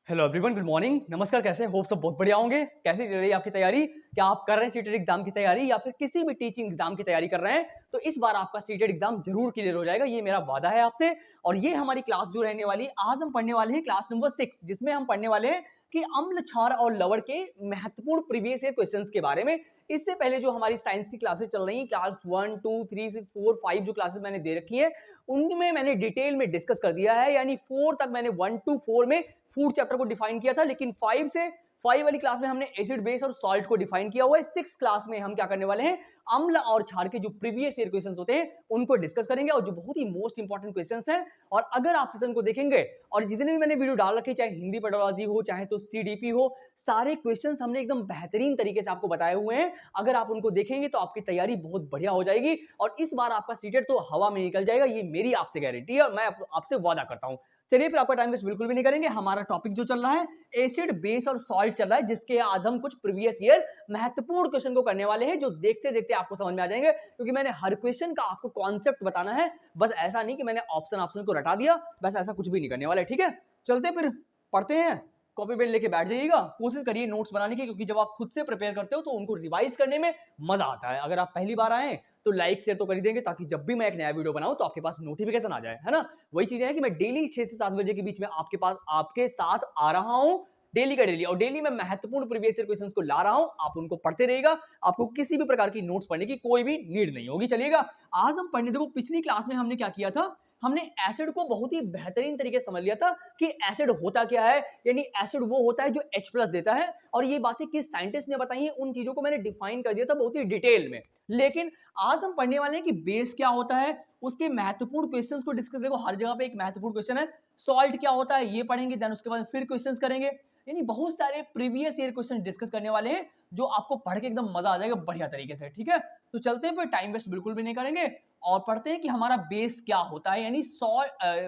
Hello everyone, good morning, नमस्कार। कैसे hope सब बहुत बढ़िया होंगे। कैसी चल रही है आपकी तैयारी? क्या आप कर रहे हैं सीटेट एग्जाम की तैयारी या फिर किसी भी टीचिंग एग्जाम की तैयारी कर रहे हैं? तो इस बार आपका सीटेट एग्जाम जरूर क्लियर हो जाएगा, ये मेरा वादा है आपसे। और ये हमारी क्लास जो रहने वाली है, आज हम पढ़ने वाले हैं क्लास नंबर 6, जिसमें हम पढ़ने वाले हैं कि अम्ल, क्षार और लवण के महत्वपूर्ण प्रीवियस ईयर क्वेश्चंस के बारे में। इससे पहले जो हमारी साइंस की क्लासेस चल रही हैं, क्लास 1, 2, 3, 6, 4, 5 जो क्लासेस मैंने दे रखी है, उनमें मैंने डिटेल में डिस्कस कर दिया है। यानी 4 तक मैंने 1 to 4 में फूड चैप्टर को डिफाइन किया था, लेकिन 5 वाली क्लास में हमने एसिड, बेस और सॉल्ट को डिफाइन किया हुआ है। 6 क्लास में हम क्या करने वाले हैं, अम्ल और क्षार के जो प्रीवियस ईयर क्वेश्चंस होते हैं उनको डिस्कस करेंगे, और जो बहुत ही मोस्ट इंपॉर्टेंट क्वेश्चंस हैं। और अगर आप सेशन को देखेंगे और जितने भी मैंने वीडियो डाल रखे, चाहे हिंदी पेडोलॉजी हो, चाहे तो सीडीपी हो, सारे क्वेश्चंस हमने एकदम बेहतरीन तरीके से आपको बताए हुए हैं। अगर आप उनको देखेंगे तो आपकी तैयारी बहुत बढ़िया हो जाएगी और इस बार आपका सीटेट तो हवा में निकल जाएगा, ये मेरी आपसे गारंटी है और मैं आपसे वादा करता हूं। चलिए फिर आपका टाइम वेस्ट बिल्कुल भी नहीं करेंगे। हमारा टॉपिक जो चल रहा है एसिड, बेस और सॉल्ट चल रहा है, जिसके आज हम कुछ प्रीवियस ईयर महत्वपूर्ण क्वेश्चन को करने वाले हैं, जो देखते देखते आपको समझ में आ जाएंगे, क्योंकि मैंने हर क्वेश्चन का आपको कॉन्सेप्ट बताना है। बस ऐसा नहीं कि मैंने ऑप्शन को रटा दिया, बस ऐसा कुछ भी नहीं करने वाला है। ठीक है, चलते फिर पढ़ते हैं। कॉपी पेन लेके बैठ जाइएगा, कोशिश करिए नोट्स बनाने की, क्योंकि जब आप खुद से प्रिपेयर करते हो तो उनको रिवाइज करने में मजा आता है। अगर आप पहली बार आए तो लाइक शेयर तो कर ही देंगे, ताकि जब भी मैं एक नया वीडियो बनाऊं तो आपके पास नोटिफिकेशन आ जाए, है ना। वही चीज है कि मैं डेली 6 से 7 बजे के बीच में आपके पास आपके साथ आ रहा हूं, डेली का डेली। और डेली मैं महत्वपूर्ण प्रीवियस ईयर क्वेश्चंस को ला रहा हूं, आप उनको पढ़ते रहेगा। आपको किसी भी प्रकार की नोट्स पढ़ने की कोई भी नीड नहीं होगी। चलिएगा, आज हम पढ़ने, देखो पिछली क्लास में हमने क्या किया था, हमने एसिड को बहुत ही बेहतरीन तरीके से समझ लिया था कि एसिड होता क्या है। यानी एसिड वो होता है जो H+ देता है, और ये बातें किस साइंटिस्ट ने बताई हैं, उन चीजों को मैंने डिफाइन कर दिया था बहुत ही डिटेल में। लेकिन आज हम पढ़ने वाले हैं कि बेस क्या होता है, उसके महत्वपूर्ण क्वेश्चंस को डिस्कस। देखो हर जगह पे एक महत्वपूर्ण क्वेश्चन है। सॉल्ट क्या होता है ये पढ़ेंगे, देन उसके बाद फिर क्वेश्चंस करेंगे। यानी बहुत सारे प्रीवियस ईयर क्वेश्चन डिस्कस करने वाले हैं, जो आपको पढ़ के एकदम मजा आ जाएगा बढ़िया तरीके से। ठीक है, तो चलते हैं फिर, टाइम वेस्ट बिल्कुल भी नहीं करेंगे और पढ़ते हैं कि हमारा बेस क्या होता है। यानी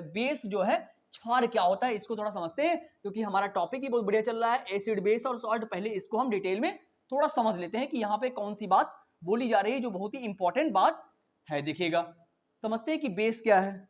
बेस जो है, क्षार क्या होता है, इसको थोड़ा समझते हैं, क्योंकि हमारा टॉपिक ही बहुत बढ़िया चल रहा है, एसिड, बेस और सॉल्ट। पहले इसको हम डिटेल में थोड़ा समझ लेते हैं कि यहाँ पे कौन सी बात बोली जा रही है, जो बहुत ही इंपॉर्टेंट बात है। देखिएगा, समझते हैं कि बेस क्या है।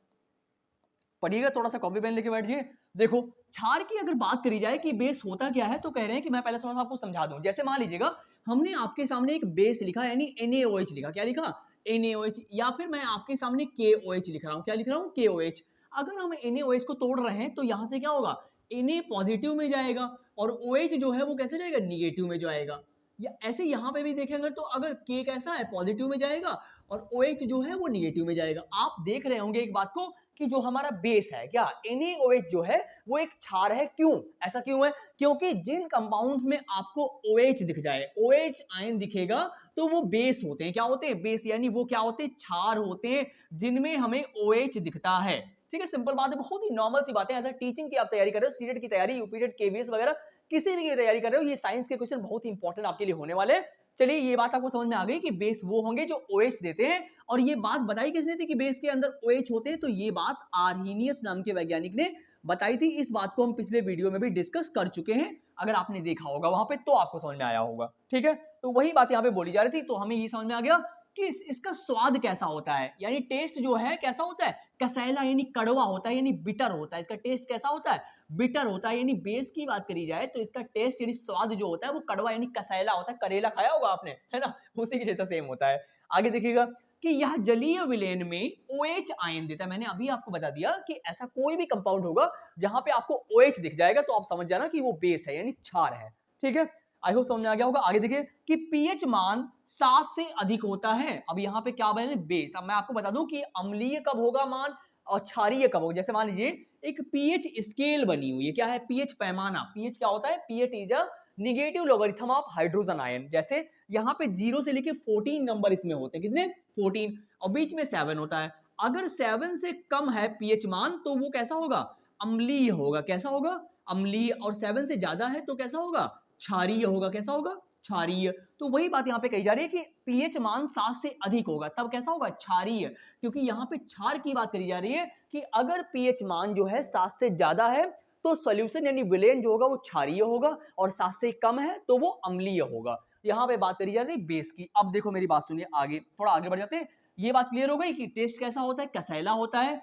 पढ़िएगा, थोड़ा सा कॉपी पेन लेके बैठिए। देखो, क्षार की अगर बात करी जाए कि बेस होता क्या है, तो कह रहे हैं कि मैं पहले थोड़ा सा आपको समझा दूं। जैसे मान लीजिएगा हमने आपके सामने एक बेस लिखा, यानी NaOH लिखा। क्या लिखा? NaOH। या फिर मैं आपके सामने KOH लिख रहा हूं। क्या लिख रहा हूं? KOH। अगर हम NaOH को तोड़ रहे हैं तो यहां से क्या होगा, Na पॉजिटिव में जाएगा और OH जो है वो कैसे जाएगा, निगेटिव में जाएगा। या ऐसे यहां पे भी देखेंगे तो अगर K कैसा है, पॉजिटिव में जाएगा, और OH जो है वो निगेटिव में जाएगा। आप देख रहे होंगे एक बात को कि जो हमारा बेस है, क्या NaOH जो है वो एक क्षार है। क्यों ऐसा क्यों है? क्योंकि जिन कंपाउंड्स में आपको OH दिख जाए, OH आयन दिखेगा, तो वो बेस होते हैं। क्या होते हैं? बेस। यानी वो क्या होते हैं? क्षार होते हैं, जिनमें हमें OH दिखता है। ठीक है, सिंपल बात है, बहुत ही नॉर्मल सी बात है। ऐसा टीचिंग की आप तैयारी कर रहे हो, सीटेट की तैयारी, यूपीटेट, केवीएस वगैरह किसी भी की तैयारी कर रहे हो, ये साइंस के क्वेश्चन बहुत ही इंपॉर्टेंट आपके लिए होने वाले हैं। चलिए, ये बात आपको समझ में आ गई कि बेस वो होंगे जो OH देते हैं। और ये बात बताई किसने थी कि बेस के अंदर OH होते हैं? तो ये बात आर्हीनियस नाम के वैज्ञानिक ने बताई थी। इस बात को हम पिछले वीडियो में भी डिस्कस कर चुके हैं, अगर आपने देखा होगा वहां पे तो आपको समझ में आया होगा। ठीक है, तो वही बात यहाँ पे बोली जा रही थी। तो हमें ये समझ में आ गया कि इसका स्वाद कैसा होता है, यानी टेस्ट जो है कैसा होता है, कसैला, यानी कड़वा होता है, यानी बिटर होता है। इसका टेस्ट कैसा होता है? बिटर होता है। यानी बेस की बात करी जाए तो इसका टेस्ट, यानी स्वाद जो होता है वो कड़वा यानी कसैला होता है। करेला खाया होगा आपने, है ना, उसी के जैसा सेम होता है। आगे देखिएगा कि यह जलीय विलयन में OH आयन देता है। मैंने अभी आपको बता दिया कि ऐसा कोई भी कंपाउंड होगा जहां पे आपको OH दिख जाएगा तो आप समझ जाना कि वो बेस है, यानी क्षार है। ठीक है, आई होप समझ में आ गया होगा। आगे देखिए कि पीएच मान 7 से अधिक होता है। अब यहाँ पे क्या बने, बेस। अब मैं आपको बता दूं कि अम्लीय कब होगा मान और क्षारीय कब होगा। जैसे मान लीजिए एक पीएच स्केल बनी हुई है। क्या है? पीएच पैमाना। पीएच क्या होता है? PH is a negative logarithm of hydrogen ion. जैसे यहाँ पे 0 से लेके 14 नंबर इसमें होते हैं। कितने? 14। और बीच में 7 होता है। अगर 7 से कम है पीएच मान तो वो कैसा होगा? अम्लीय होगा। कैसा होगा? अम्लीय। और 7 से ज्यादा है तो कैसा होगा? क्षारीय होगा। कैसा होगा? क्षारीय। तो वही बात यहाँ पे कही जा रही है कि पीएच मान 7 से अधिक होगा तब कैसा होगा? क्षारीय। क्योंकि यहाँ पे क्षार की बात करी जा रही है कि अगर पीएच मान जो है 7 से ज्यादा है तो सॉल्यूशन यानी विलेन जो होगा वो क्षारीय होगा, और 7 से कम है तो वो अम्लीय होगा। यहाँ पे बात करी जा रही है बेस की। अब देखो मेरी बात सुनिए, आगे थोड़ा आगे बढ़ जाते हैं। ये बात क्लियर हो गई कि टेस्ट कैसा होता है? कसैला होता है।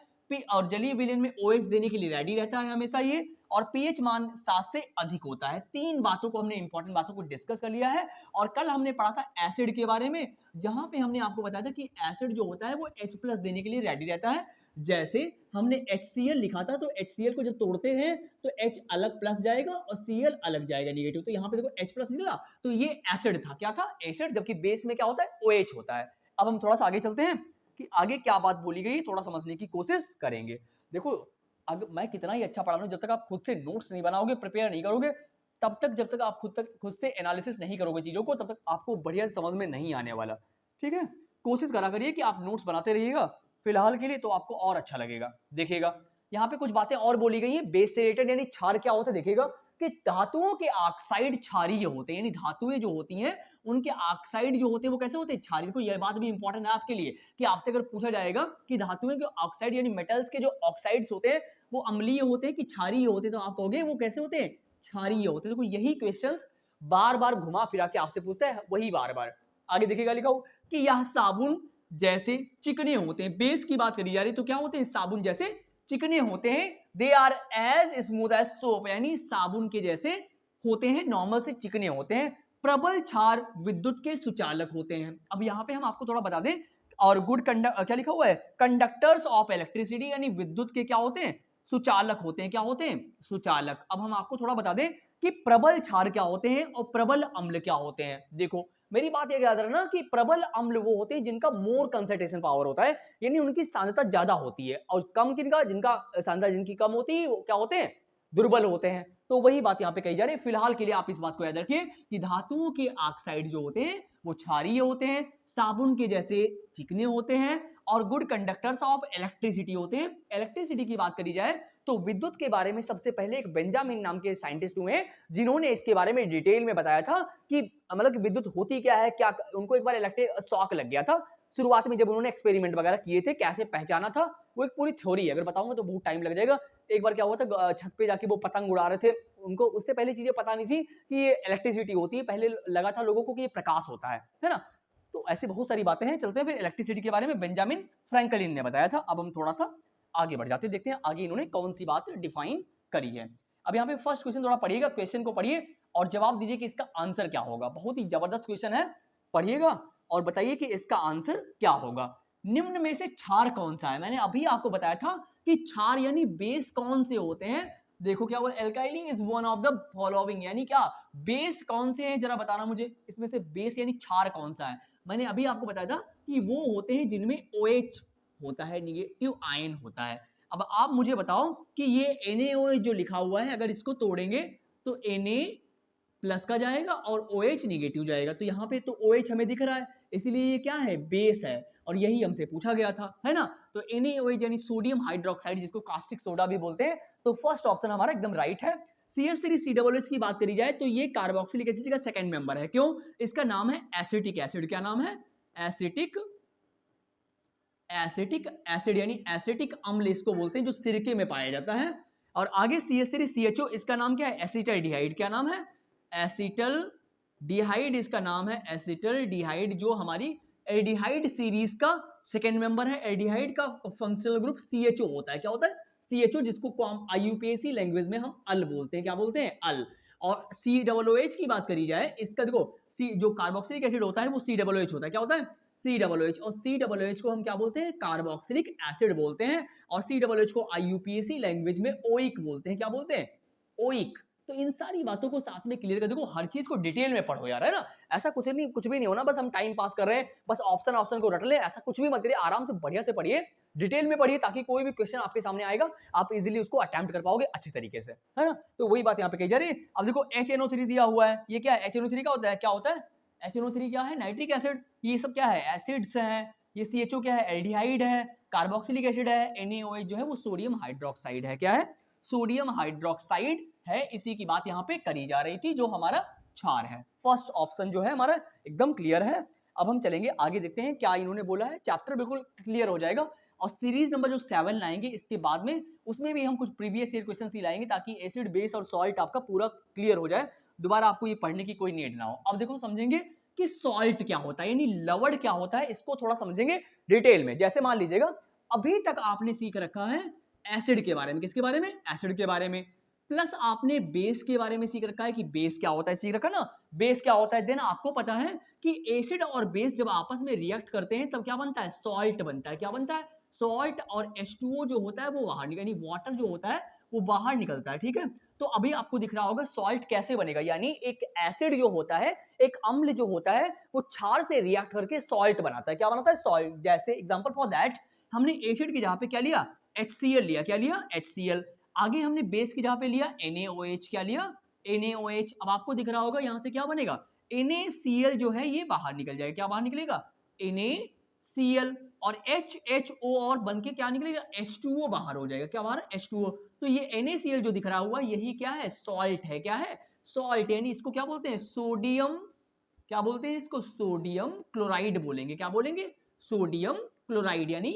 और जलीय विलेन में OH देने के लिए रेडी रहता है हमेशा ये। और पीएच मान 7 से अधिक होता है। तीन बातों को हमने इंपॉर्टेंट बातों को डिस्कस कर लिया है। और कल हमने पढ़ा था एसिड के बारे में, जहां पे हमने आपको बताया था कि एसिड जो होता है वो H+ देने के लिए रेडी रहता है। जैसे हमने HCl लिखा था, तो HCl को जब तोड़ते हैं तो H अलग प्लस जाएगा और Cl अलग जाएगा निगेटिव। तो यहाँ पे देखो H+ निकला, तो ये एसिड था। क्या था? एसिड। जबकि बेस में क्या होता है? OH होता है। अब हम थोड़ा सा आगे चलते हैं कि आगे क्या बात बोली गई, थोड़ा समझने की कोशिश करेंगे। देखो, अगर मैं कितना ही अच्छा पढ़ा लूं, जब तक आप खुद से नोट्स नहीं बनाओगे, प्रिपेयर नहीं करोगे, तब तक जब तक आप खुद से एनालिसिस नहीं करोगे चीजों को, तब तक आपको बढ़िया समझ में नहीं आने वाला। ठीक है, कोशिश करा करिए कि आप नोट्स बनाते रहिएगा फिलहाल के लिए, तो आपको और अच्छा लगेगा। देखिएगा, यहाँ पे कुछ बातें और बोली गई हैं बेस से रिलेटेड, यानी क्षार क्या होता है। देखिएगा कि धातुओं के ऑक्साइड क्षारीय होते हैं, यानी धातुएं जो होती हैं उनके ऑक्साइड जो होते हैं वो कैसे होते हैं? क्षारीय। देखो, यह बात भी इंपॉर्टेंट है आपके लिए कि आपसे अगर पूछा जाएगा कि धातुएं के ऑक्साइड यानी मेटल्स के जो ऑक्साइड्स होते हैं वो अम्लीय होते हैं कि क्षारीय होते हैं, तो आप कहोगे वो कैसे होते हैं? क्षारीय होते हैं। देखो, यही क्वेश्चंस बार बार घुमा फिरा के आपसे पूछता है, वही बार बार। आगे देखिएगा लिखा हो कि यह साबुन जैसे चिकने होते हैं। बेस की बात करी जा रही, तो क्या होते हैं? साबुन जैसे चिकने होते हैं। They are as smooth as soap, यानी साबुन के जैसे होते हैं, नॉर्मल से चिकने होते हैं। प्रबल क्षार विद्युत के सुचालक होते हैं। अब यहाँ पे हम आपको थोड़ा बता दें, और गुड कंडक्टर क्या लिखा हुआ है? कंडक्टर्स ऑफ इलेक्ट्रिसिटी, यानी विद्युत के क्या होते हैं? सुचालक होते हैं। क्या होते हैं? सुचालक। अब हम आपको थोड़ा बता दें कि प्रबल क्षार क्या होते हैं और प्रबल अम्ल क्या होते हैं। देखो, मेरी बात यह याद रखना कि प्रबल अम्ल वो होते हैं जिनका मोर कंसंट्रेशन पावर होता है, यानी उनकी सांद्रता ज्यादा होती है, और कम किनका? जिनका सांद्रता जिनकी कम होती है वो क्या होते हैं? दुर्बल होते हैं। तो वही बात यहाँ पे कही जा रही है। फिलहाल के लिए आप इस बात को याद रखिए कि धातुओं के ऑक्साइड जो होते हैं वो क्षारीय होते हैं, साबुन के जैसे चिकने होते हैं, और गुड कंडक्टर्स ऑफ इलेक्ट्रिसिटी होते हैं। इलेक्ट्रिसिटी की बात करी जाए तो विद्युत के बारे में सबसे पहले एक बेंजामिन नाम के साइंटिस्ट हुए जिन्होंने इसके बारे में डिटेल में बताया था कि मतलब कि विद्युत होती क्या है। क्या उनको एक बार इलेक्ट्रिक शॉक लग गया था शुरुआत में, जब उन्होंने एक्सपेरिमेंट वगैरह किए थे, कैसे पहचाना था, वो एक पूरी थ्योरी है। अगर बताऊंगा तो बहुत टाइम लग जाएगा। एक बार क्या हुआ था, छत पे जाके वो पतंग उड़ा रहे थे, उनको उससे पहले चीजें पता नहीं थी कि ये इलेक्ट्रिसिटी होती है। पहले लगा था लोगों को कि ये प्रकाश होता है ना। तो ऐसी बहुत सारी बातें हैं। चलते हैं फिर इलेक्ट्रिसिटी के बारे में बेंजामिन फ्रैंकलिन ने बताया था। अब हम थोड़ा सा आगे बढ़ जाते हैं, देखते हैं आगे इन्होंने कौन सी बात डिफाइन करी है। अब यहाँ पे फर्स्ट क्वेश्चन थोड़ा पढ़िएगा, क्वेश्चन को पढ़िए और जवाब दीजिए कि इसका आंसर क्या होगा। बहुत ही जबरदस्त क्वेश्चन है, पढ़िएगा और बताइए कि इसका आंसर क्या होगा। निम्न में से क्षार कौन सा है? मैंने अभी आपको बताया था कि क्षार यानी बेस कौन से होते हैं। देखो क्या बोला, alkali is one of the following, यानी क्या बेस कौन से हैं, जरा बताना मुझे। इसमें से बेस यानी क्षार कौन सा है? मैंने अभी आपको बताया था कि वो होते हैं जिनमें OH होता है, निगेटिव आयन होता है। अब आप मुझे बताओ कि ये NaOH जो लिखा हुआ है, अगर इसको तोड़ेंगे तो Na प्लस का जाएगा और OH निगेटिव जाएगा। तो यहाँ पे तो OH हमें दिख रहा है, इसीलिए ये क्या है? बेस है। और यही हमसे पूछा गया था, है ना। तो NaOH यानी सोडियम हाइड्रोक्साइड, जिसको कास्टिक सोडा भी बोलते हैं। तो फर्स्ट ऑप्शन हमारा एकदम राइट है। CH3COOH की बात करी जाए तो ये कार्बोक्सिलिक एसिड का सेकंड मेंबर है। क्यों? इसका नाम है एसिटिक एसिड। क्या नाम है? एसिटिक एसिड, यानी एसिटिक अम्ल इसको बोलते हैं, जो सिरके में पाया जाता है। और आगे CH3CHO, इसका नाम क्या है? एसिटल्डिहाइड। क्या नाम है? एसिटल्डिहाइड। इसका नाम है एसिटल्डिहाइड, जो हमारी एल्डिहाइड सीरीज का सेकंड मेंबर है। एल्डिहाइड का फंक्शनल ग्रुप CHO होता है। क्या होता है? CHO, जिसको IUPAC लैंग्वेज में हम अल बोलते हैं। क्या बोलते हैं? अल। और COOH की बात करी जाए, इसका देखो जो कार्बोक्सिलिक एसिड होता है वो COOH होता है। क्या होता है? COOH। और COOH को हम क्या बोलते हैं? कार्बोक्सिलिक एसिड बोलते हैं। और COOH को IUPAC लैंग्वेज में ओइक बोलते हैं। क्या बोलते हैं? ओइक। तो इन सारी बातों को साथ में क्लियर कर, देखो हर चीज को डिटेल में पढ़ो यार, है ना। ऐसा कुछ भी नहीं होना बस हम टाइम पास कर रहे हैं, बस ऑप्शन को रट ले, ऐसा कुछ भी मत करिए। आराम से बढ़िया से पढ़िए, डिटेल में पढ़िए, ताकि कोई भी क्वेश्चन आपके सामने आएगा आप इजीली उसको अटेम्प्ट कर पाओगे अच्छी तरीके से, है ना। तो वही बात यहाँ पे कही जा रही है। अब देखो HNO3 दिया हुआ है, ये क्या है? HNO3 का होता है, क्या होता है? HNO3 क्या है? Nitric acid. ये सब क्या है? एसिड्स हैं। ये CHO क्या है? एल्डिहाइड है। कार्बोक्सिलिक एसिड है। NaOH जो है वो सोडियम हाइड्रोक्साइड है। क्या है? सोडियम हाइड्रोक्साइड है। इसी की बात यहाँ पे करी जा रही थी, जो हमारा क्षार है। फर्स्ट ऑप्शन जो है हमारा एकदम क्लियर है। अब हम चलेंगे आगे, देखते हैं क्या इन्होंने बोला है। चैप्टर बिल्कुल क्लियर हो जाएगा। और सीरीज नंबर जो 7 लाएंगे इसके बाद में, उसमें भी हम कुछ प्रीवियस ईयर क्वेश्चन ही लाएंगे, ताकि एसिड बेस और सॉल्ट आपका पूरा क्लियर हो जाए, दोबारा आपको ये पढ़ने की कोई नीड ना हो। अब देखो समझेंगे कि सॉल्ट क्या होता है, यानी लवण क्या होता है, इसको थोड़ा समझेंगे डिटेल में। जैसे मान लीजिएगा अभी तक आपने सीख रखा है एसिड के बारे में। किसके बारे में? एसिड के बारे में। प्लस आपने बेस के बारे में सीख रखा है कि बेस क्या होता है, सीख रखा ना बेस क्या होता है। देन आपको पता है कि एसिड और बेस जब आपस में रिएक्ट करते हैं तब क्या बनता है, सॉल्ट बनता है। क्या बनता है, सॉल्ट। और H2O जो होता है वो बाहर निकल, यानी वाटर जो होता है वो बाहर निकलता है, ठीक है। तो अभी आपको दिख रहा होगा सॉल्ट कैसे बनेगा, यानी एक एसिड जो होता है, एक अम्ल जो होता है वो क्षार से रिएक्ट करके सॉल्ट बनाता है। क्या बनाता है, सॉल्ट। जैसे एग्जांपल फॉर दैट हमने एसिड की जगह पे क्या लिया, HCl लिया। क्या लिया, HCl। आगे हमने बेस की जगह पे लिया NaOH। क्या लिया, NaOH। अब आपको दिख रहा होगा यहां से क्या बनेगा, NaCl जो है ये बाहर निकल जाएगा। क्या बाहर निकलेगा, NaCl। और HHO और बनके क्या निकलेगा, H2O बाहर हो जाएगा। क्या बाहर, H2O। तो ये NaCl जो दिख रहा हुआ यही क्या है, सॉल्ट है। क्या है, सॉल्ट। यानी इसको क्या बोलते हैं, सोडियम। क्या बोलते हैं इसको, सोडियम क्लोराइड बोलेंगे। क्या बोलेंगे, सोडियम क्लोराइड। यानी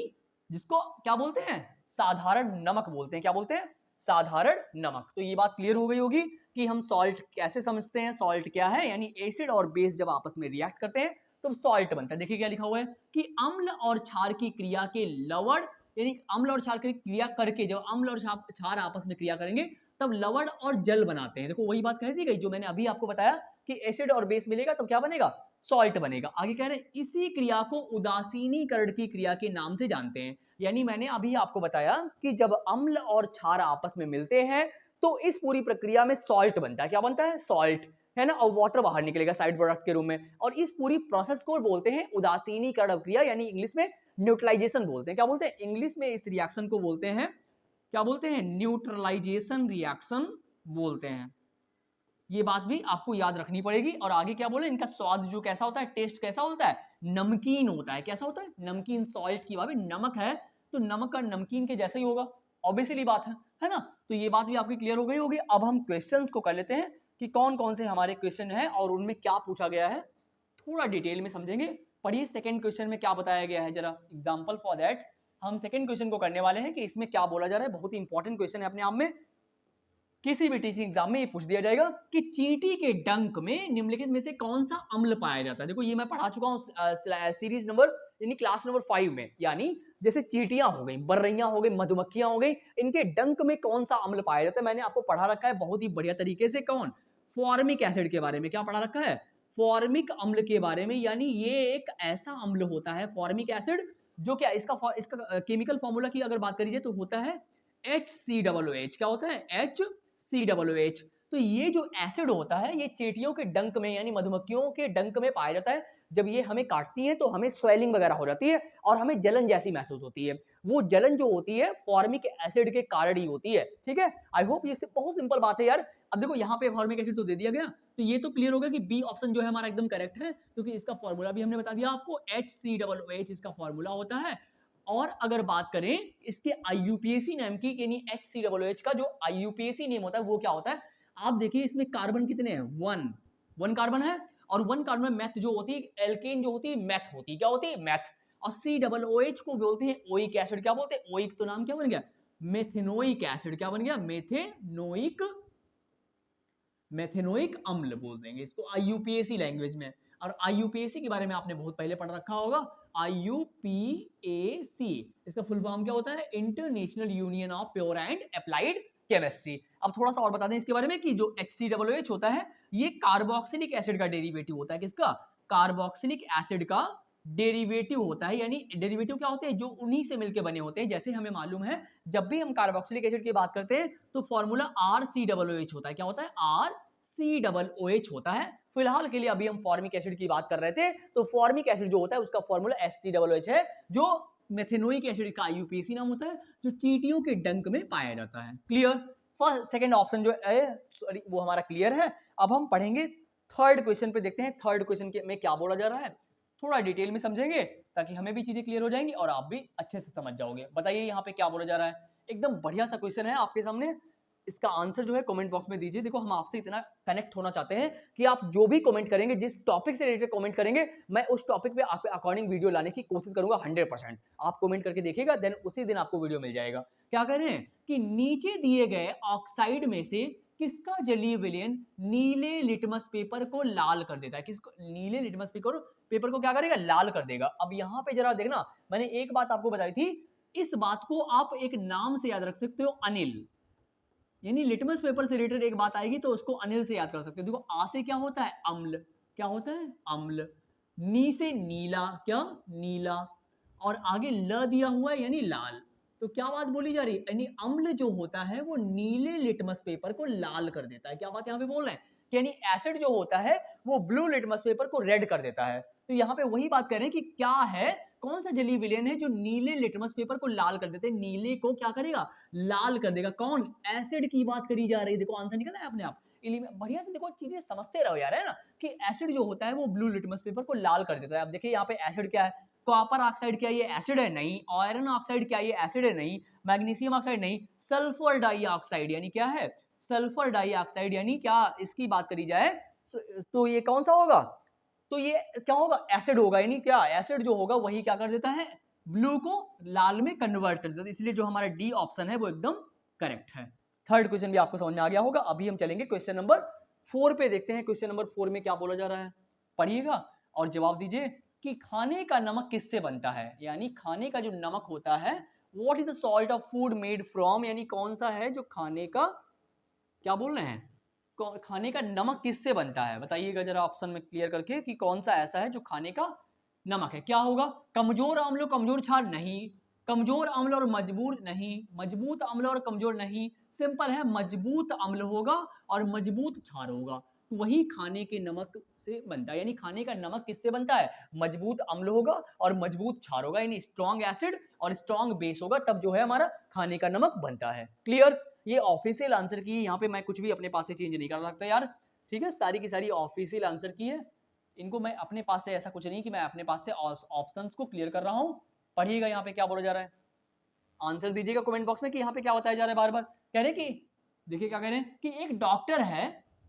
जिसको क्या बोलते हैं, साधारण नमक बोलते हैं। क्या बोलते हैं, साधारण नमक। तो ये बात क्लियर हो गई होगी कि हम सॉल्ट कैसे समझते हैं, सॉल्ट क्या है। यानी एसिड और बेस जब आपस में रिएक्ट करते हैं तो सॉल्ट बनता है। देखिए क्या लिखा हुआ है कि अम्ल और क्षार की क्रिया के लवण, यानी अम्ल और क्षार की क्रिया करके, जब अम्ल और क्षार आपस में क्रिया करेंगे तब लवण और जल बनाते हैं। देखो वही बात कह दी गई जो मैंने अभी आपको बताया कि एसिड और बेस मिलेगा तो क्या बनेगा, सॉल्ट बनेगा। आगे कह रहे हैं इसी क्रिया को उदासीनीकरण की क्रिया के नाम से जानते हैं। यानी मैंने अभी आपको बताया कि जब अम्ल और क्षार आपस में मिलते हैं तो इस पूरी प्रक्रिया में सॉल्ट बनता है। क्या बनता है, सॉल्ट, है ना। और वाटर बाहर निकलेगा साइड प्रोडक्ट के रूप में। और इस पूरी प्रोसेस को बोलते हैं उदासीनीकरण क्रिया, यानी इंग्लिश में न्यूट्रलाइजेशन बोलते हैं। क्या बोलते हैं, इंग्लिश में इस रिएक्शन को बोलते हैं, क्या बोलते हैं, न्यूट्रलाइजेशन रिएक्शन बोलते हैं। ये बात भी आपको याद रखनी पड़ेगी। और आगे क्या बोले, इनका स्वाद जो कैसा होता है, टेस्ट कैसा होता है, नमकीन होता है। कैसा होता है, नमकीन। सॉल्ट की भाई नमक है तो नमक का नमकीन के जैसा ही होगा, ऑब्वियसली बात है ना। तो ये बात भी आपकी क्लियर हो गई होगी। अब हम क्वेश्चंस को कर लेते हैं कि कौन कौन से हमारे क्वेश्चन हैं और उनमें क्या पूछा गया है, थोड़ा डिटेल में समझेंगे। पढ़िए सेकंड क्वेश्चन में क्या बताया गया है जरा। एग्जांपल फॉर दैट हम सेकंड क्वेश्चन को करने वाले हैं कि इसमें क्या बोला जा रहा है। बहुत ही इंपॉर्टेंट क्वेश्चन है अपने आप में, किसी भी टीचिंग एग्जाम में ये पूछ दिया जाएगा कि चींटी के डंक में निम्नलिखित में से कौन सा अम्ल पाया जाता है। देखो ये मैं पढ़ा चुका हूं सीरीज नंबर, यानी क्लास नंबर 5 में। यानी जैसे चींटियां हो गई, बर्रैयां हो गई, मधुमक्खियां हो गई, इनके डंक में कौन सा अम्ल पाया जाता है, मैंने आपको पढ़ा रखा है बहुत ही बढ़िया तरीके से। कौन, फॉर्मिक एसिड के बारे में। क्या पढ़ा रखा है, फॉर्मिक अम्ल के बारे में। यानी ये एक ऐसा अम्ल होता है फॉर्मिक एसिड जो क्या, इसका केमिकल फॉर्मूला की अगर बात करिए तो होता है HCOOH। क्या होता है, HCOOH। तो ये जो एसिड होता है ये चींटियों के डंक में, यानी मधुमक्खियों के डंक में पाया जाता है। जब ये हमें काटती है तो हमें स्वेलिंग वगैरह हो जाती है और हमें जलन जैसी महसूस होती है। वो जलन जो होती है फॉर्मिक एसिड के कारण ही होती है, ठीक है। आई होप ये बहुत सिंपल बात है यार। अब देखो यहाँ पे फॉर्मिक एसिड तो दे दिया गया, तो ये तो क्लियर हो गया कि बी ऑप्शन जो है हमारा एकदम करेक्ट है, क्योंकि इसका फॉर्मूला भी हमने बता दिया आपको, HCOOH इसका फॉर्मूला होता है। और अगर बात करें इसके IUPAC नेम की, यानी HCOOH का जो IUPAC नेम होता है वो क्या होता है, आप देखिए इसमें कार्बन कितने हैं, वन कार्बन है। और वन कार्बन में मैथ जो होती है, एल्केन जो होती है मैथ होती है। क्या होती है, मैथ। और COOH को बोलते हैं ओइक एसिड। क्या बोलते हैं, ओइक। तो नाम क्या बन गया, मेथेनोइक एसिड। क्या बन गया, मेथेनोइक अम्ल बोल देंगे इसको IUPAC लैंग्वेज में। और IUPAC के बारे में आपने बहुत पहले पढ़ रखा होगा। IUPAC इसका फुल फॉर्म क्या होता है, international union of pure and applied chemistry. अब थोड़ा सा और बता दें इसके बारे में कि जो HCOOH होता है ये कार्बोक्सिलिक एसिड का डेरिवेटिव होता है। किसका, कार्बोक्सिलिक एसिड का डेरिवेटिव होता है। यानी डेरिवेटिव क्या होते हैं, जो उन्हीं से मिलकर बने होते हैं। जैसे हमें मालूम है जब भी हम कार्बोक्सिलिक एसिड की बात करते हैं तो फॉर्मूला RCOOH होता है। क्या होता है, RCOOH होता है। फिलहाल के लिए अभी हम फॉर्मिक एसिड की बात कर रहे थे, तो फॉर्मिक एसिड जो होता है उसका फॉर्मूला HCOOH है, जो मेथेनोइक एसिड का IUPAC नाम होता है, जो चींटियों के डंक में पाया जाता है। क्लियर, फर्स्ट सेकंड ऑप्शन जो है सॉरी वो हमारा क्लियर है। अब हम पढ़ेंगे थर्ड क्वेश्चन पे, देखते हैं थर्ड क्वेश्चन में क्या बोला जा रहा है, थोड़ा डिटेल में समझेंगे ताकि हमें भी चीजें क्लियर हो जाएंगी और आप भी अच्छे से समझ जाओगे। बताइए यहाँ पे क्या बोला जा रहा है, एकदम बढ़िया सा क्वेश्चन है आपके सामने। इसका आंसर जो है कमेंट बॉक्स में दीजिए। देखो हम आपसे इतना कनेक्ट होना चाहते हैं कि आप जो भी कमेंट करेंगे, जिस टॉपिक से रिलेटेड कमेंट करेंगे, मैं उस टॉपिक पे आपके अकॉर्डिंग वीडियो लाने की कोशिश करूंगा 100%। आप कमेंट करके देखिएगा, देन उसी दिन आपको वीडियो मिल जाएगा। क्या कह रहे हैं कि नीचे दिए गए ऑक्साइड में से किसका जलीय विलयन नीले लिटमस पेपर को लाल कर देता है। किसको, नीले लिटमस पेपर को क्या करेगा, लाल कर देगा। अब यहाँ पे जरा देखना, मैंने एक बात आपको बताई थी, इस बात को आप एक नाम से याद रख सकते हो, अनिल। यानी लिटमस पेपर से रिलेटेड एक बात आएगी तो उसको अनिल से याद कर सकते हो। देखो आ से क्या होता है अम्ल, क्या होता है अम्ल। नी से नीला, क्या नीला, और आगे ल दिया हुआ है यानी लाल। तो क्या बात बोली जा रही है, यानी अम्ल जो होता है वो नीले लिटमस पेपर को लाल कर देता है। क्या बात यहाँ पे बोल रहे हैं कि यानी एसिड जो होता है वो ब्लू लिटमस पेपर को रेड कर देता है। तो यहाँ पे वही बात कर रहे हैं कि क्या है, कौन सा जलीय विलेन है जो नीले लिटमस पेपर को लाल कर देते हैं, नीले को क्या करेगा लाल कर देगा। कौन, एसिड की बात करी जा रही है। देखो आंसर निकल आया अपने आप। बढ़िया से देखो चीजें समझते रहो यार, है ना, कि एसिड जो होता है वो ब्लू लिटमस पेपर को लाल कर देता है। अब देखिए यहाँ पे एसिड क्या है, कॉपर ऑक्साइड क्या ये एसिड है, नहीं। आयरन ऑक्साइड क्या ये एसिड है, नहीं। मैग्नीशियम ऑक्साइड नहीं। सल्फर डाइऑक्साइड यानी क्या है, सल्फर डाइऑक्साइड यानी क्या, इसकी बात करी जाए तो ये कौन सा होगा, तो ये क्या होगा एसिड होगा। यानी क्या, एसिड जो होगा वही क्या कर देता है ब्लू को लाल में कन्वर्ट कर देता है। इसलिए जो हमारा डी ऑप्शन है वो एकदम करेक्ट है। थर्ड क्वेश्चन भी आपको समझ में आ गया होगा। अभी हम चलेंगे क्वेश्चन नंबर 4 पे, देखते हैं क्वेश्चन नंबर 4 में क्या बोला जा रहा है। पढ़िएगा और जवाब दीजिए कि खाने का नमक किससे बनता है। यानी खाने का जो नमक होता है, what is the salt of food made from, यानी कौन सा है जो खाने का, क्या बोल रहे हैं, खाने का नमक किससे बनता है। बताइएगा जरा ऑप्शन में क्लियर करके कि कौन सा ऐसा है जो खाने का नमक है। क्या होगा, कमजोर अम्ल और कमजोर क्षार, नहीं। कमजोर अम्ल और मजबूत, नहीं। मजबूत अम्ल और कमजोर, नहीं। सिंपल है, मजबूत अम्ल होगा और मजबूत क्षार होगा, वही खाने के नमक से बनता है। यानी खाने का नमक किससे बनता है, मजबूत अम्ल होगा और मजबूत क्षार होगा, यानी स्ट्रॉन्ग एसिड और स्ट्रॉन्ग बेस होगा, तब जो है हमारा खाने का नमक बनता है। क्लियर, ये ऑफिशियल आंसर की है, यहाँ पे मैं कुछ भी अपने पास से चेंज नहीं कर सकता यार, ठीक है। सारी की सारी ऑफिशियल आंसर की है, इनको मैं अपने पास से, ऐसा कुछ नहीं कि मैं अपने पास से ऑप्शंस को क्लियर कर रहा हूँ। पढ़िएगा यहाँ पे क्या बोला जा रहा है, आंसर दीजिएगा कमेंट बॉक्स में कि यहाँ पे क्या बताया जा रहा है। बार बार कह रहे कि देखिए क्या कह रहे हैं कि एक डॉक्टर है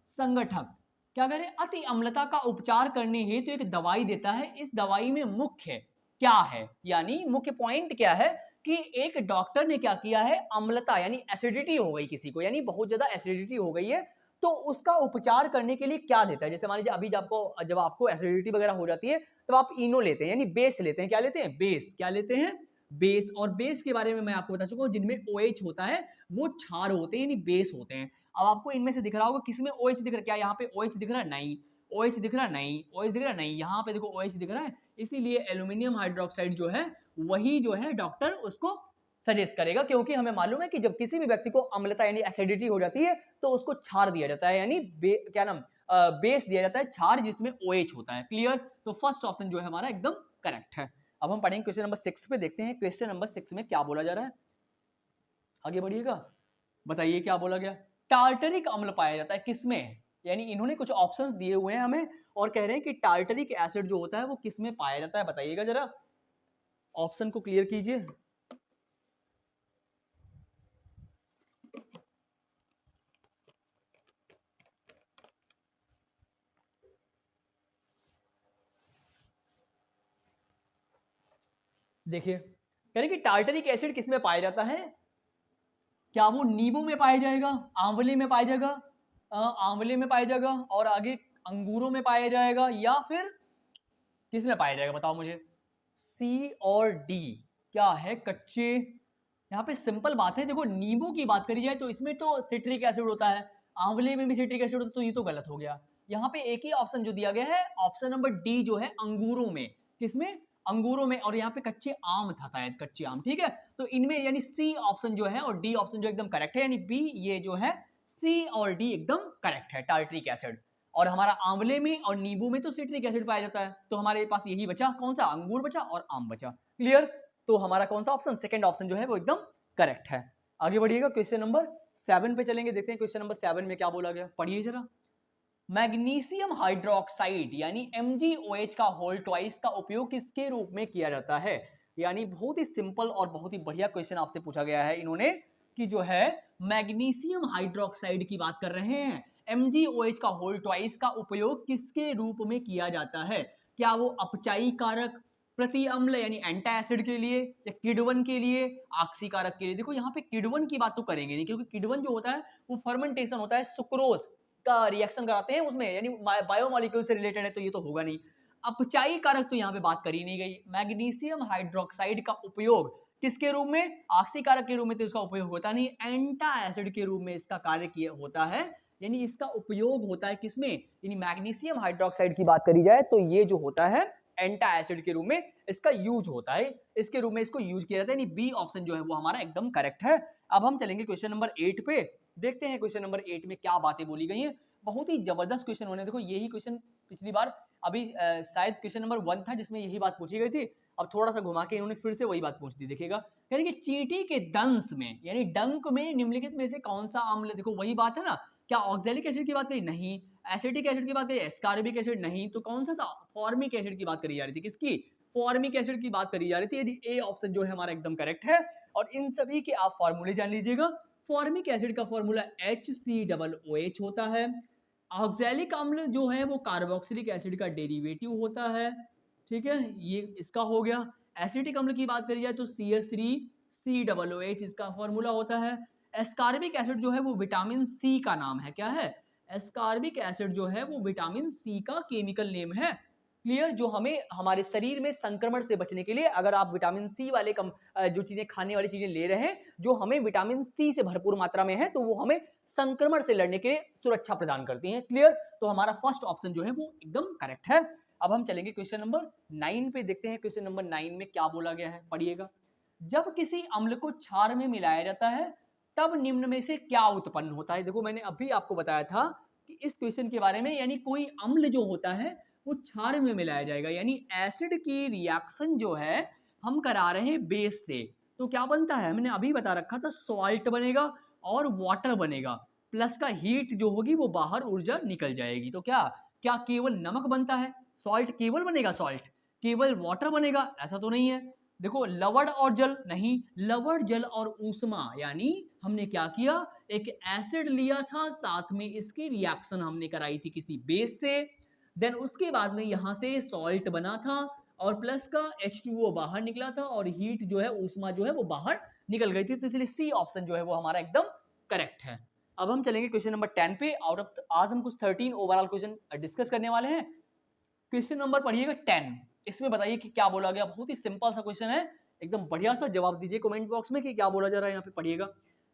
संगठक, क्या कह रहे हैं, अति अम्लता का उपचार करने हेतु एक दवाई देता है। इस दवाई में मुख्य क्या है, यानी मुख्य पॉइंट क्या है कि एक डॉक्टर ने क्या किया है, अम्लता यानी एसिडिटी हो गई किसी को, यानी बहुत ज्यादा एसिडिटी हो गई है, तो उसका उपचार करने के लिए क्या देता है। जैसे मान लीजिए अभी जब आपको एसिडिटी वगैरह हो जाती है तो आप इनो लेते हैं, यानी बेस लेते हैं। क्या लेते हैं, बेस। क्या लेते हैं, बेस। और बेस के बारे में मैं आपको बता चुका हूं, जिनमें OH होता है वो क्षार होते हैं, यानी बेस होते हैं। अब आपको इनमें से दिख रहा होगा किसमें OH दिख रहा है, क्या यहाँ पे OH दिख रहा है, नहीं। OH दिख रहा, नहीं। OH दिख रहा, नहीं। यहाँ पे देखो OH दिख रहा है, इसीलिए एल्यूमिनियम हाइड्रोक्साइड जो है वही जो है डॉक्टर उसको सजेस्ट करेगा, क्योंकि हमें मालूम है कि जब किसी भी व्यक्ति को अम्लता यानी एसिडिटी हो जाती है तो उसको क्षार दिया जाता है, यानी क्या नाम, बेस दिया जाता है, क्षार जिसमें OH होता है। क्लियर, तो फर्स्ट ऑप्शन जो है हमारा एकदम करेक्ट है। अब हम पढ़ेंगे क्वेश्चन नंबर 6 पे, देखते हैं क्वेश्चन नंबर 6 में क्या बोला जा रहा है। आगे बढ़िएगा, बताइए क्या बोला गया। टार्टरिक अम्ल पाया जाता है किसमें, यानी इन्होंने कुछ ऑप्शंस दिए हुए हैं हमें और कह रहे हैं कि टार्टरिक एसिड जो होता है वो किसमें पाया जाता है। बताइएगा जरा, ऑप्शन को क्लियर कीजिए। देखिए कह रहे कि टार्टरिक एसिड किसमें पाया जाता है, क्या वो नींबू में पाया जाएगा, आंवले में पाया जाएगा, आंवले में पाया जाएगा, और आगे अंगूरों में पाया जाएगा, या फिर किस में पाया जाएगा, बताओ मुझे। सी और डी क्या है, कच्चे। यहाँ पे सिंपल बात है, देखो नींबू की बात करी जाए तो इसमें तो सिट्रिक एसिड होता है, आंवले में भी सिट्रिक एसिड होता है, तो ये तो गलत हो गया। यहाँ पे एक ही ऑप्शन जो दिया गया है, ऑप्शन नंबर डी जो है अंगूरों में, किसमें, अंगूरों में, और यहाँ पे कच्चे आम था शायद, कच्चे आम, ठीक है। तो इनमें यानी सी ऑप्शन जो है और डी ऑप्शन जो एकदम करेक्ट है, यानी बी ये जो है सी और डी एकदम करेक्ट है, टार्टरिक एसिड। और हमारा आंवले में और नींबू में तो सिट्रिक एसिड पाया जाता है, तो हमारे पास यही बचा, कौन सा, अंगूर बचा और आम बचा। क्लियर, तो हमारा कौन सा ऑप्शन, सेकंड ऑप्शन जो है वो एकदम करेक्ट है। आगे बढ़िएगा क्वेश्चन नंबर 7 पे चलेंगे, देखते हैं क्वेश्चन नंबर 7 में क्या बोला गया, पढ़िए जरा। मैग्नीशियम हाइड्रोक्साइड यानी MgOH का होल ट्वाइस का उपयोग किसके रूप में किया जाता है। यानी बहुत ही सिंपल और बहुत ही बढ़िया क्वेश्चन आपसे पूछा गया है इन्होंने, कि जो है मैग्नीशियम हाइड्रोक्साइड की बात कर रहे हैं, MgOH का होल ट्वाइस का उपयोग किसके रूप में किया जाता है। क्या वो अपचाई कारक, प्रति अम्ल यानी एंटी एसिड के लिए, या किण्वन के लिए, ऑक्सीकारक के लिए। देखो यहाँ पे किण्वन की बात तो करेंगे नहीं, क्योंकि किण्वन जो होता है वो फर्मेंटेशन होता है, सुक्रोज का रिएक्शन कराते हैं उसमें, यानी बायोमोलिक्यूल से रिलेटेड है, तो ये तो होगा नहीं। अपचाई कारक तो यहाँ पे बात करी नहीं गई। मैग्नीशियम हाइड्रोक्साइड का उपयोग किसके रूप में? ऑक्सीकारक के रूप में तो इसका उपयोग होता नहीं, एंटा एसिड के रूप में इसका कार्य किया होता है, यानी इसका उपयोग होता है किसमें? यानी मैग्नीशियम हाइड्रोक्साइड की बात करी जाए तो ये जो होता है एंटा एसिड के रूप में इसका यूज होता है, इसके रूप में इसको यूज किया जाता है, यानी बी ऑप्शन जो है वो हमारा एकदम करेक्ट है। अब हम चलेंगे क्वेश्चन नंबर 8 पे, देखते हैं क्वेश्चन नंबर 8 में क्या बातें बोली गई हैं। बहुत ही जबरदस्त क्वेश्चन होने, देखो यही क्वेश्चन पिछली बार अभी शायद क्वेश्चन नंबर 1 था जिसमें यही बात पूछी गई थी, अब थोड़ा सा घुमा के इन्होंने फिर से वही बात पूछ दी। देखिएगा, यानी कि चींटी के दंश में यानी डंक में निम्नलिखित में से कौन सा अम्ल, देखो वही बात है ना, क्या ऑक्सैलिक एसिड की बात करी? नहीं। एसिटिक एसिड की बात करी? एस्कॉर्बिक एसिड नहीं। तो कौन सा था? फॉर्मिक एसिड की बात करी जा रही थी, किसकी? फॉर्मिक एसिड की बात करी जा रही थी, यानी ए ऑप्शन जो है हमारा एकदम करेक्ट है। और इन सभी के आप फॉर्मूले जान लीजिएगा। फॉर्मिक एसिड का फॉर्मूला HCOOH होता है। ऑक्सैलिक अम्ल जो है वो कार्बोक्सिलिक एसिड का डेरिवेटिव होता है, ठीक है, ये इसका हो गया। एसिटिक अम्ल की बात करी जाए तो CH3COOH इसका फॉर्मूला होता है। एस्कॉर्बिक एसिड जो है वो विटामिन सी का नाम है, क्या है? एस्कॉर्बिक एसिड जो है वो विटामिन सी का केमिकल नेम है। क्लियर? जो हमें हमारे शरीर में संक्रमण से बचने के लिए, अगर आप विटामिन सी वाले जो चीजें खाने वाली चीजें ले रहे हैं जो हमें विटामिन सी से भरपूर मात्रा में है, तो वो हमें संक्रमण से लड़ने के लिए सुरक्षा प्रदान करती हैं। क्लियर? तो हमारा फर्स्ट ऑप्शन जो है वो एकदम करेक्ट है। अब हम चलेंगे क्वेश्चन नंबर 9 पे, देखते हैं क्वेश्चन नंबर 9 में क्या बोला गया है, पढ़िएगा। जब किसी अम्ल को क्षार में मिलाया जाता है तब निम्न में से क्या उत्पन्न होता है? देखो मैंने अभी आपको बताया था कि इस क्वेश्चन के बारे में, यानी कोई अम्ल जो होता है वो क्षार में मिलाया जाएगा, यानी एसिड की रिएक्शन जो है हम करा रहे हैं बेस से, तो क्या बनता है? मैंने अभी बता रखा था, सॉल्ट बनेगा और वाटर बनेगा, प्लस का हीट जो होगी वो बाहर ऊर्जा निकल जाएगी। तो क्या क्या केवल नमक बनता है? सॉल्ट केवल बनेगा? सॉल्ट केवल वाटर बनेगा? ऐसा तो नहीं है। देखो लवण और जल नहीं, लवण जल और ऊष्मा, यानी हमने क्या किया, एक एसिड लिया था, साथ में इसकी रिएक्शन हमने कराई थी किसी बेस से, देन उसके बाद में यहां से सॉल्ट बना था और प्लस का H2O बाहर निकला था और हीट जो है, ऊष्मा जो है वो बाहर निकल गई थी, तो इसलिए सी ऑप्शन जो है वो हमारा एकदम करेक्ट है। अब हम चलेंगे क्वेश्चन नंबर 10 पे। आउट ऑफ आज हम कुछ 13 ओवरऑल क्वेश्चन डिस्कस करने वाले हैं। क्वेश्चन नंबर पढ़िएगा 10, इसमें बताइए कि क्या बोला गया। बहुत ही सिंपल सा क्वेश्चन है, एकदम बढ़िया सा जवाब दीजिए कमेंट बॉक्स में कि क्या बोला जा रहा है। यहाँ पे पढ़िएगा,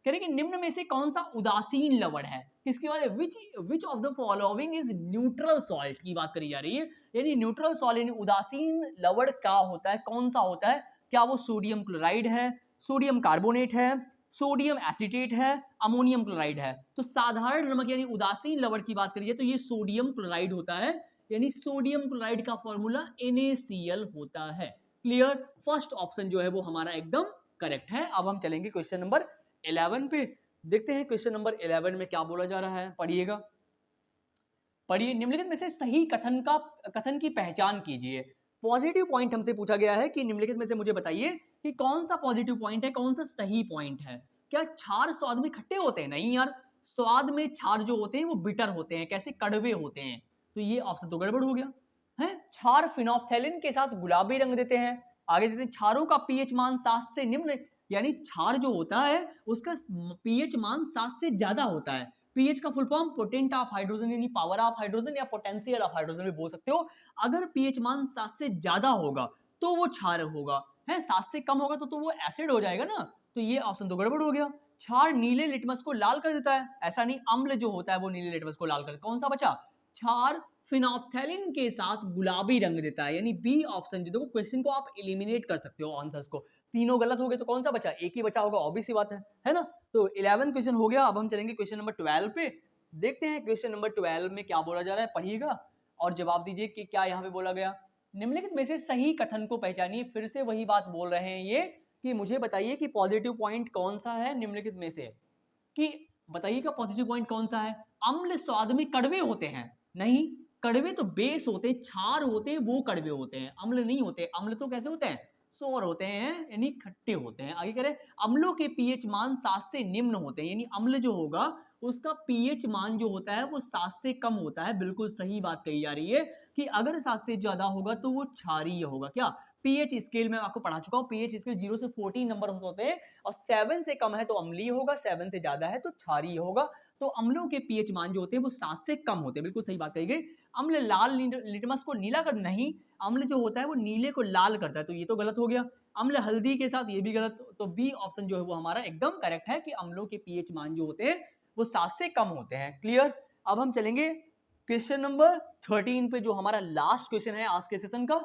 कह रहे कि निम्न में से कौन सा उदासीन लवण है? किसके बाद which of the following is neutral salt की बात करी जा रही है, यानी न्यूट्रल सॉल्ट यानी उदासीन लवण क्या होता है, कौन सा होता है? क्या वो सोडियम क्लोराइड है, सोडियम कार्बोनेट है, सोडियम एसिटेट है, अमोनियम क्लोराइड है? तो साधारण नमक यानी उदासीन लवण की बात करिए तो ये सोडियम क्लोराइड होता है, यानी सोडियम क्लोराइड का फॉर्मूला NaCl होता है। क्लियर? फर्स्ट ऑप्शन जो है वो हमारा एकदम करेक्ट है। अब हम चलेंगे क्वेश्चन नंबर 11 पे, देखते हैं क्वेश्चन नंबर 11 में क्या बोला जा रहा है, पढ़िएगा। पढ़िए, निम्नलिखित में से सही कथन की पहचान कीजिए। पॉजिटिव पॉइंट हमसे पूछा गया है कि निम्नलिखित में से मुझे बताइए कि कौन सा पॉजिटिव पॉइंट है, कौन सा सही पॉइंट है। क्या क्षार स्वाद में खट्टे होते हैं? नहीं यार, स्वाद में क्षार जो होते हैं वो बिटर होते हैं, कैसे? कड़वे होते हैं। तो ये ऑप्शन तो गड़बड़ हो गया है। क्षार फिनोप्थेलिन के साथ गुलाबी रंग देते हैं। आगे देते हैं क्षारों का पीएच मान 7 से निम्न, यानी क्षार जो होता है उसका पीएच मान 7 से ज्यादा होता है। पीएच का full form potent of hydrogen यानी पावर ऑफ हाइड्रोजन या पोटेंशियल ऑफ हाइड्रोजन भी बोल सकते हो। अगर पीएच मान 7 से ज्यादा होगा तो वो क्षार होगा, है 7 से कम होगा तो वो एसिड हो जाएगा ना। तो ये ऑप्शन तो गड़बड़ हो गया। क्षार नीले लिटमस को लाल कर देता है? ऐसा नहीं, अम्ल जो होता है वो नीले लिटमस को लाल कर देता है। कौन सा बचा? क्षार फिनोप्थेलिन के साथ गुलाबी रंग देता है, यानी बी ऑप्शन। जो देखो क्वेश्चन को आप एलिमिनेट कर सकते हो आंसर्स को, तीनों गलत हो गए तो कौन सा बचा? एक ही बचा होगा, ऑब्वियस सी बात है ना। तो 11 क्वेश्चन हो गया। अब हम चलेंगे क्वेश्चन नंबर 12 पे, देखते हैं क्वेश्चन नंबर 12 में क्या बोला जा रहा है, पढ़िएगा और जवाब दीजिए कि क्या यहाँ पे बोला गया। निम्नलिखित में से सही कथन को पहचानिए। फिर से वही बात बोल रहे हैं ये कि मुझे बताइए कि पॉजिटिव पॉइंट कौन सा है निम्नलिखित में से, कि बताइएगा पॉजिटिव पॉइंट कौन सा है। अम्ल स्वाद में कड़वे होते हैं? नहीं, कड़वे तो बेस होते हैं, क्षार होते हैं वो कड़वे होते हैं, अम्ल नहीं होते। अम्ल तो कैसे होते हैं? सोर होते हैं, यानी खट्टे होते हैं। आगे करें, अम्लों के पीएच मान 7 से निम्न होते हैं, यानी अम्ल जो होगा उसका पीएच मान जो होता है वो 7 से कम होता है। बिल्कुल सही बात कही जा रही है कि अगर 7 से ज्यादा होगा तो वो क्षारीय होगा। क्या? पीएच स्केल में आपको पढ़ा चुका हूं, पीएच स्केल 0 से 14 नंबर होते हैं और 7 से कम है तो अम्लीय होगा, 7 से ज्यादा है तो क्षारीय होगा। तो अम्लों के पीएच मान जो होते हैं वो 7 से कम होते हैं, बिल्कुल सही बात कही गई। अम्ल लाल लिटमस को नीला कर, नहीं, अम्ल जो होता है वो नीले को लाल करता है, तो ये तो गलत हो गया। अम्ल हल्दी के साथ, ये भी गलत, तो बी ऑप्शन जो है वो हमारा एकदम करेक्ट है कि अम्लों के पीएच मान जो होते हैं वो 7 से कम होते हैं। क्लियर। अब हम चलेंगे क्वेश्चन नंबर 13 पे, जो हमारा लास्ट क्वेश्चन है आज के सेशन का।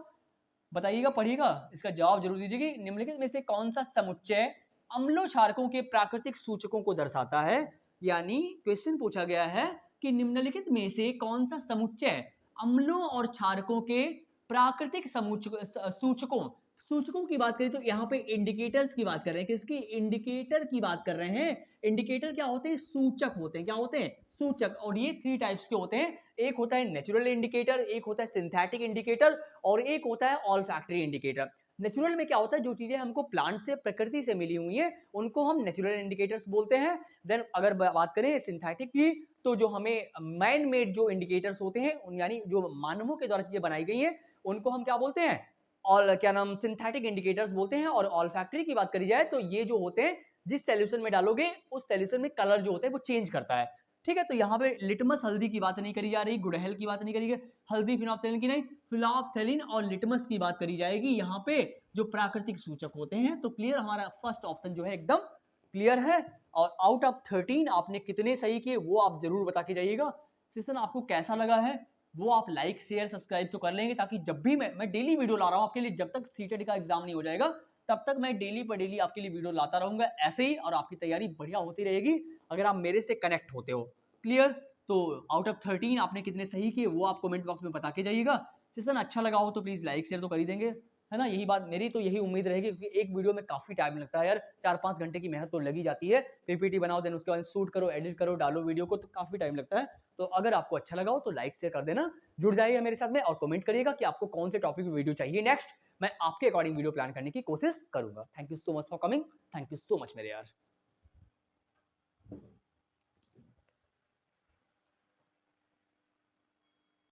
बताइएगा, पढ़िएगा, इसका जवाब जरूर दीजिएगा। निम्नलिखित में से कौन सा समुच्चय अम्लों क्षारकों के प्राकृतिक सूचकों को दर्शाता है? यानी क्वेश्चन पूछा गया है कि निम्नलिखित में से कौन सा समुच्चय अम्लों और क्षारकों के प्राकृतिक सूचकों, सूचकों की बात करें तो यहाँ पे इंडिकेटर्स की बात कर रहे हैं। किसकी? इंडिकेटर की बात कर रहे हैं। इंडिकेटर क्या होते हैं? सूचक होते हैं। क्या होते हैं? सूचक। और ये 3 टाइप्स के होते हैं। एक होता है नेचुरल इंडिकेटर, एक होता है सिंथेटिक इंडिकेटर और एक होता है ऑल्फैक्टरी इंडिकेटर। नेचुरल में क्या होता है? जो चीजें हमको प्लांट से, प्रकृति से मिली हुई हैं, उनको हम नेचुरल इंडिकेटर्स बोलते हैं। देन अगर बात करें सिंथेटिक की, तो जो हमें मैन मेड जो इंडिकेटर्स होते हैं, यानी जो मानवों के द्वारा चीजें बनाई गई हैं, उनको हम क्या बोलते हैं? और क्या नाम, सिंथेटिक इंडिकेटर्स बोलते हैं। और ऑल्फैक्टरी की बात करी जाए तो ये जो होते हैं, जिस सॉल्यूशन में डालोगे उस सॉल्यूशन में कलर जो होता है वो चेंज करता है। ठीक है, तो यहाँ पे लिटमस हल्दी की बात नहीं करी जा रही, गुड़हल की बात नहीं करी गई, हल्दी फिनोप्थेलिन की नहीं, फिनोप्थेलिन और लिटमस की बात करी जाएगी यहाँ पे, जो प्राकृतिक सूचक होते हैं। तो क्लियर, हमारा फर्स्ट ऑप्शन जो है एकदम क्लियर है। और आउट ऑफ 13 आपने कितने सही किए वो आप जरूर बता के जाइएगा। सेशन आपको कैसा लगा है वो आप लाइक शेयर सब्सक्राइब तो कर लेंगे, ताकि जब भी मैं डेली वीडियो ला रहा हूँ आपके लिए, जब तक सीटेट का एग्जाम नहीं हो जाएगा तब तक मैं डेली पर डेली आपके लिए वीडियो लाता रहूंगा ऐसे ही, और आपकी तैयारी बढ़िया होती रहेगी अगर आप मेरे से कनेक्ट होते हो। क्लियर। तो आउट ऑफ 13 आपने कितने सही किए वो आप कमेंट बॉक्स में बता के जाइएगा। सेशन अच्छा लगा हो तो प्लीज लाइक शेयर तो कर ही देंगे, है ना। यही बात मेरी तो यही उम्मीद रहेगी, क्योंकि एक वीडियो में काफी टाइम लगता है यार, 4-5 घंटे की मेहनत तो लगी जाती है। पीपीटी बनाओ, देन उसके बाद शूट करो, एडिट करो, डालो वीडियो को, तो काफी टाइम लगता है। तो अगर आपको अच्छा लगा हो तो लाइक शेयर कर देना, जुड़ जाइएगा मेरे साथ में और कमेंट करिएगा कि आपको कौन से टॉपिक पे वीडियो चाहिए नेक्स्ट। मैं आपके अकॉर्डिंग वीडियो प्लान करने की कोशिश करूंगा। Thank you so much for coming, thank you so much मेरे यार।